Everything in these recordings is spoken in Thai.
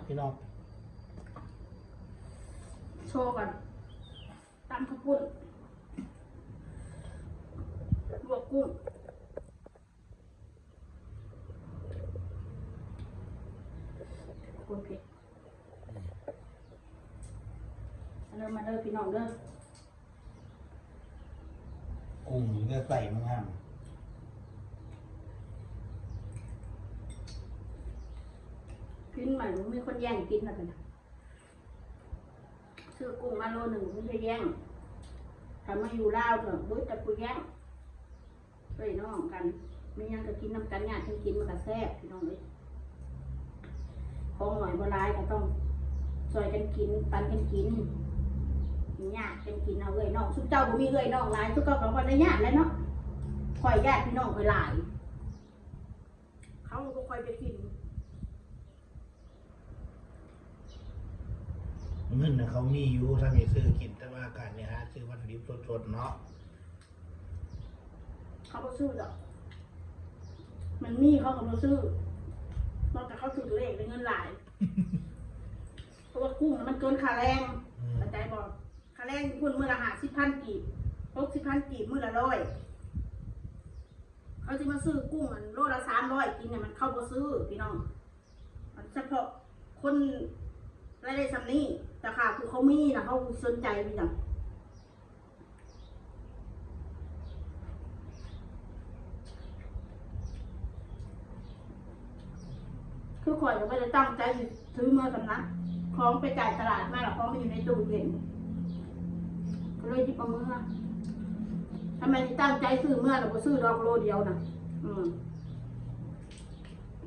พี่น้องโชว์ก่อนตำข้าวปุ้นลวกกุ้งคนเผ็ดเริ่มมาเด้อพี่น้องเด้อกุ้งเลือดใส่มั้งครับกินใหม่มันมีคนแย่งกินนะเป็นซื้อกุ้งมาโลหนึ่งไม่ใช่แย่งทำมาอยู่ลาวเถอะบื้อแต่กูแย่งเฮ้ยน้องกันไม่ยังจะกินน้ำกันเนี่ยที่กินมันก็แซ่บพี่น้องเลยของหน่อยโบราณก็ต้องซอยกันกินปันกันกินญาติกันกินเอาเลยน้องสุดเจ้าบ่มีเลยน้องหลายสุดเจ้ากับคนในญาติแล้วเนาะคอยญาติพี่น้องคอยหลายเขาก็คอยไปกินเงินเขามีอยู่ถ้ามีซื้อกินแต่ว่าการเนี่ยฮะซื้อวัตถุดิบสดๆเนาะเขาก็ซื้อหรอกมันมีเขาก็มาซื้อนอกจากเขาซื้อเลขเป็นเงินหลายเพราะว่ากุ้งมันเกินค่าแรงเข้าใจบอกค่าแรงคุณมื้อละ50,000 กีบ60,000 กีบมื้อละ100เขาจะมาซื้อกุ้งมันโลละ300กินเนี่ยมันเข้าบ่ซื้อพี่น้องมันเฉพาะคนรายได้ซ้ำนี้แต่ค่ะคือเขามีนะเขาสนใจพี่น้องคือข่อยก็ไม่ได้ตั้งใจซื้อเมื่อสำนักของไปจ่ายตลาดมาหรอกของมันอยู่ในตู้เย็นก็เลยหยิบเอามือทำไมตั้งใจซื้อเมื่อเราก็ซื้อดอกโลเดียวนะ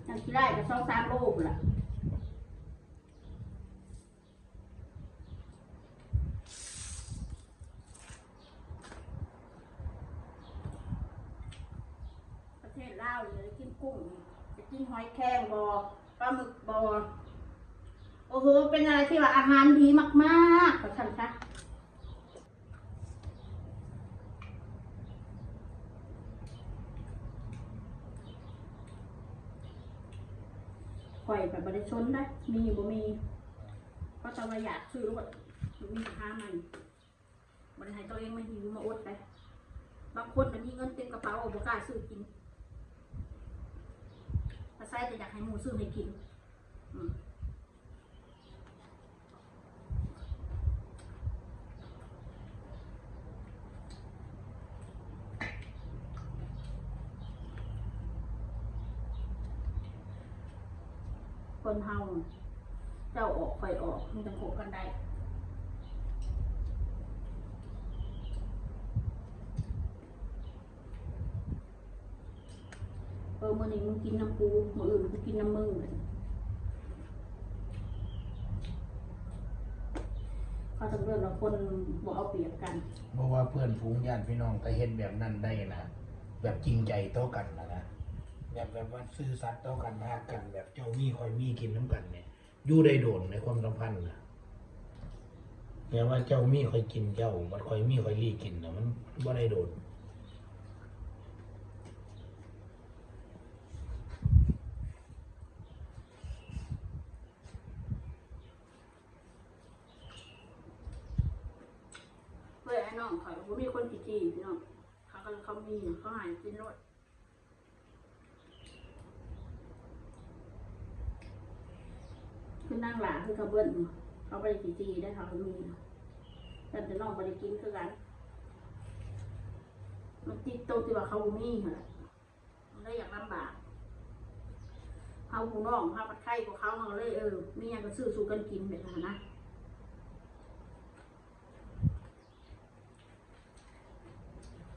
ยังที่ได้ก็2-3 โลกละประเทศลาวเลยกินกุ้งจะกินหอยแครงบอปลาหมึกบอโอ้โหเป็นอะไรที่ว่าอาหารดีมากๆขอท่านคะข่อยแบบบริชนได้มีบ่มีเพราะตอนเราอยากซื้อรู้ว่ามีค่ามันบริหารตัวเองไม่หิวมาอดไปบางคนมันมีเงินเต็มกระเป๋าบ่กล้าซื้อกินถ้าใส่จะอยากให้หมูซื้อให้กินคนเฮาเจ้าออกไฟออกมันจะโขกันได้มื้อนี้มึงกินน้ำปูมื้ออื่นมึงกินน้ำมึงเลยเขาจะเรื่องเราคนบอกเอาเปรียบกันเพราะว่าเพื่อนฝูงญาติพี่น้องก็เห็นแบบนั้นได้นะแบบจริงใจต่อกันนะแบบว่าซื่อสัตย์ต่อกันรักกันแบบเจ้ามีคอยมีกินน้ำกันเนี่ยอยู่ได้โดนในความสัมพันธ์นะเนี่ยว่าเจ้ามีคอยกินเจ้าบัดคอยมีคอยรีกินนะมันว่าได้โดนเพื่อไอ้น้องเขามีคนจีพี่น้องเขามีเขาหายกินรถคือนั่งหลาคือเขาเบิ้ลเขาไปจีได้เขามีแต่น้องไปกินคือกันมันติดตรงที่ว่าเขามีเหรอมันได้อยากลำบากเขาหูน้องเขาปัดไข่ของเขาเลยมีอย่างก็ซื้อสู่กันกินแบบนั้นนะ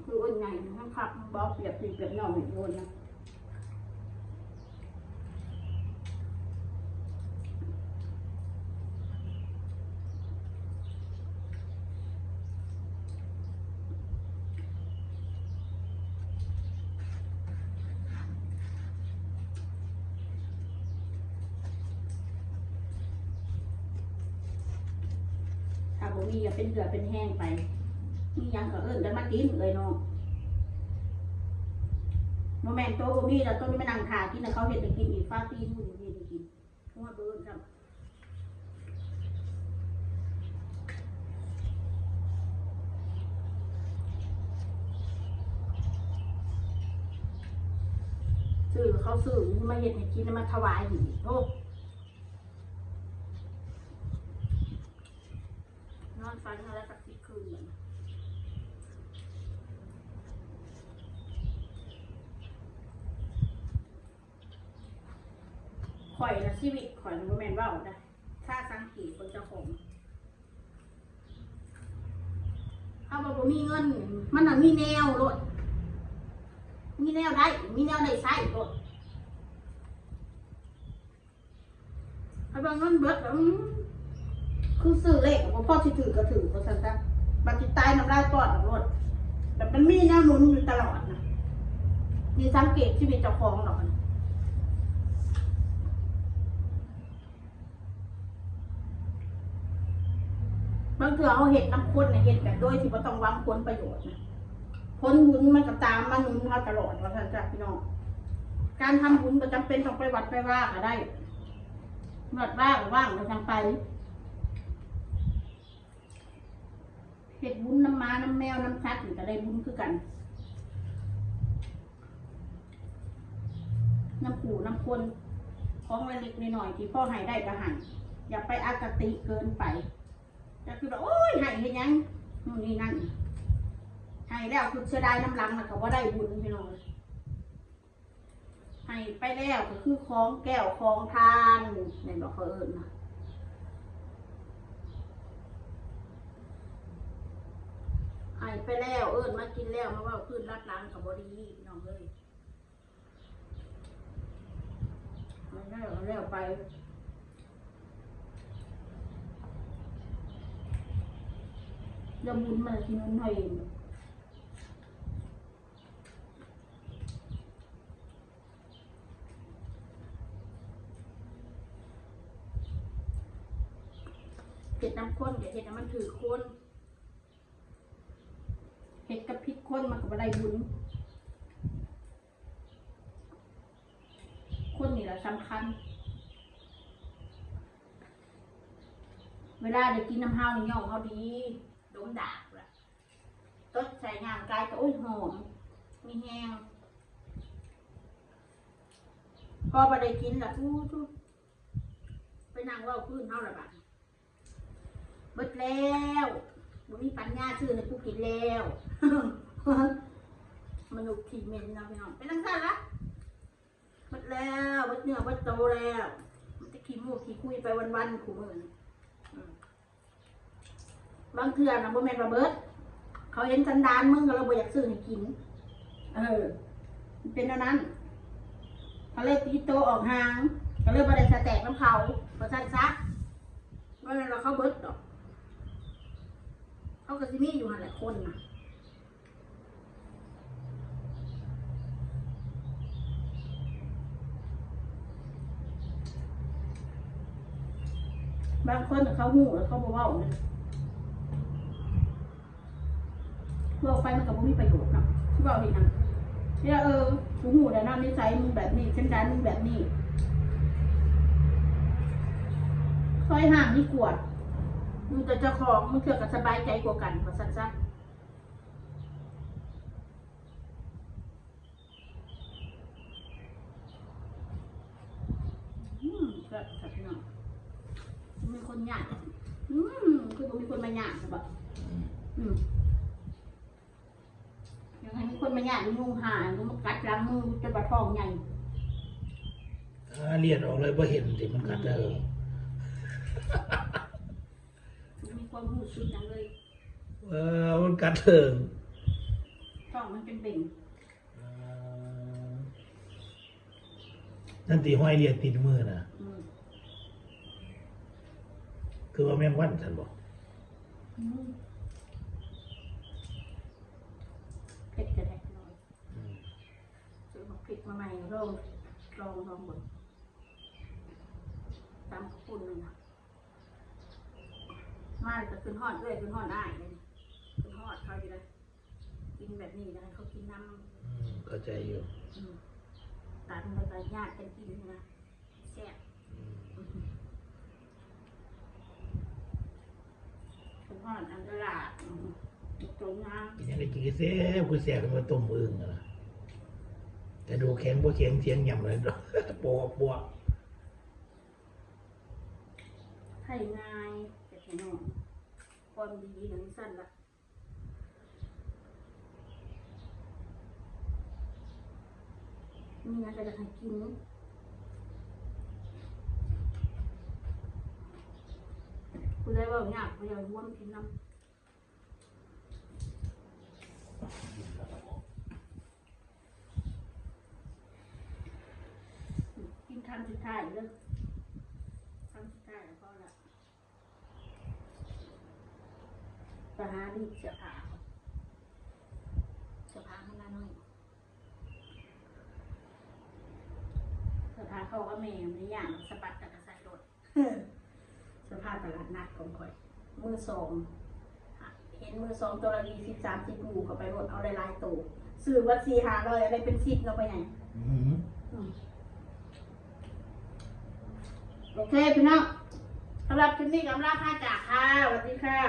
คือวันไงทั้งขับบอกเปรียบน้องเหมือนโดนนะถ้าบ่มีอย่าเป็นเหือเป็นแห้งไปมียังก็ได้มากินเลยน้องโมแมนโตบ่มีแล้วต้นนี้มานั่งขากินแล้วเขาเห็นไปกินอีกฟ้าตีนู่นนี่ไปกินเพราะว่าเบิ้ลครับ ซื้อเขาซื้อมาเห็ดให้กินมาถวายอยู่โอ้นอนฝันอะไรสักทีคืนเนี่ยข่อยนะชีวิตข่อยนะบ่แม่นเว้าได้ถ้าสังเกตคนเจ้าของเขาบอกว่ามีเงินมันน่ะมีแนวโลดมีแนวได้มีแนวได้ใช้โลดเขาบอกเงินเบิดคือซื้อเลขของพ่อที่ถือก็ถือก็สั่นซะบัตรตายน้ำลายปอดออกโลดแต่มันมีแนวหนุนอยู่ตลอดนะมีสังเกตชีวิตเจ้าของหรอกบางเถื่อเขาเห็นน้ำข้นเนี่ยเห็นแบบโดยที่ไม่ต้องหวังผลประโยชน์นะผลบุญมันก็ตามมาหนุนเขาตลอดว่าท่านจ้าพี่น้องการทำบุญก็จำเป็นต้องไปวัดไปว่าก็ได้วัดว่าว่างเราจังไปเห็ดบุญน้ำม้าน้ำแมวน้ำชัดก็ได้บุญคือกันน้ำปู่น้ำคนของเล็กๆน้อยๆที่พ่อให้ได้ก็ให้อย่าไปอคติเกินไปจะคือแบบโอ้ยให้เห็นยังนู่นนี่นั่นให้แล้วคือเสียดายน้ำลังนะก็ว่าได้บุญพี่น้องให้ไปแล้วก็คือของแก้วของทานในบอกเขาเอิญนะให้ไปแล้วเอิญมากินแล้วมาว่าขึ้นรัดล้างกับบอดีพี่น้องเลยแล้วไปยาบุญมาที่นั่นให้เห็ดน้ำข้นกับเห็ดน้ำมันถือข้นเห็ดกับพริกข้นมันกับอะไรบุญข้นนี่แหละสำคัญเวลาได้กินน้ำห้าวนี่ย่องเขาดีดมดากละต้นใส่งามกายก็อุ้ยหอมมีแห้งพอไปได้กินละทุกไปนั่งว่าพื้นเท่าไหร่บ้างเบิดแล้วมันมีปัญญาชื่อในผู้กินแล้วมันลุกขี่เมนนะพี่น้องเป็นตั้งแต่ละเบิดแล้วเบิดเนื้อเบิดโตแล้วมันจะขี่มูกขี่คุยไปวันๆขู่มือบางเทื่อนะบ่แม่นว่าเบิดเขาเห็นสันดานมึงก็เราบ่อยากซื้อให้กินมันเป็นเท่านั้นเขาเลยตีโตออกห่างเขาเลยบ่ได้สแตกน้ำเขาเพราะฉะนั้นซักว่าเราเขาเบิดดอกเขาก็สิมีอยู่หันหลายคนนะบางคนเขาหูแล้วเขาบอกว่าเพื่อไฟมันกับมันมีประโยชน์เนาะที่บอกเห็นนะเนี่ยกูหูแต่น้ำนิสัยมึงแบบนี้เช่นดันมึงแบบนี้ซอยห่างนี่กวดมึงจะเจ้าของมึงเถื่อกับสบายใจกว่ากันมาสั้นๆก็สักหน่อยมีคนหยาดคือมีคนมาหยาดใช่ปะยังไงมีคนมาหยาดงูหายมันกัดล้างมือจะบะทองใหญ่เรียนออกเลยว่าเห็นสิมันกัดเลยมีความหูสุดจังเลยมันกัดเถิงท้องมันเป็นเบ่งนั่นตีห้อยเรียนติดมือนะคือว่าแมงวันฉันบอกเผ็ดจะแทกหน่อยซื้อมาพริกมาใหม่ลองหมดตามคุณเลยนะมาจะขึ้นหอดด้วยขึ้นหอดได้เลยขึ้นหอดเขาอยู่เลยกินแบบนี้นะเขากินน้ำเข้าใจอยู่ตัดมันก็ญาติกันกินนะแซ่บขึ้นหอดอันตรายตรงน้ำยังได้กินเสียคือเสียกันมาต้มอึ่งนะ แต่ดูแข็งบ่แข็งเสียงหย่ำเลยปวปว ให้ง่ายแต่แค่น้องความดีหนังสั้นละมีงานจะให้กินกูได้ว่าอยากไปเอาร่วมกินน้ำกินคำสุดท้ายเลยคำสุดท้ายแล้วก็ละไปหาดีเสียผ้ามันละน้อยเสื้อผ้าเขาก็แม่ในอย่างสะบัดแต่กระใส่รถเสื้อผ้าตลาดนัดของข่อยมือสองเห็นมือสองตัวละ20-30อยู่เขาไปรถเอาหลายๆตัวซื้อวัด400-500อะไรเป็น10เราไปไหนโอเคพี่น้องสำหรับคลิปนี้กำลังค่าจากค่ะสวัสดีค่ะ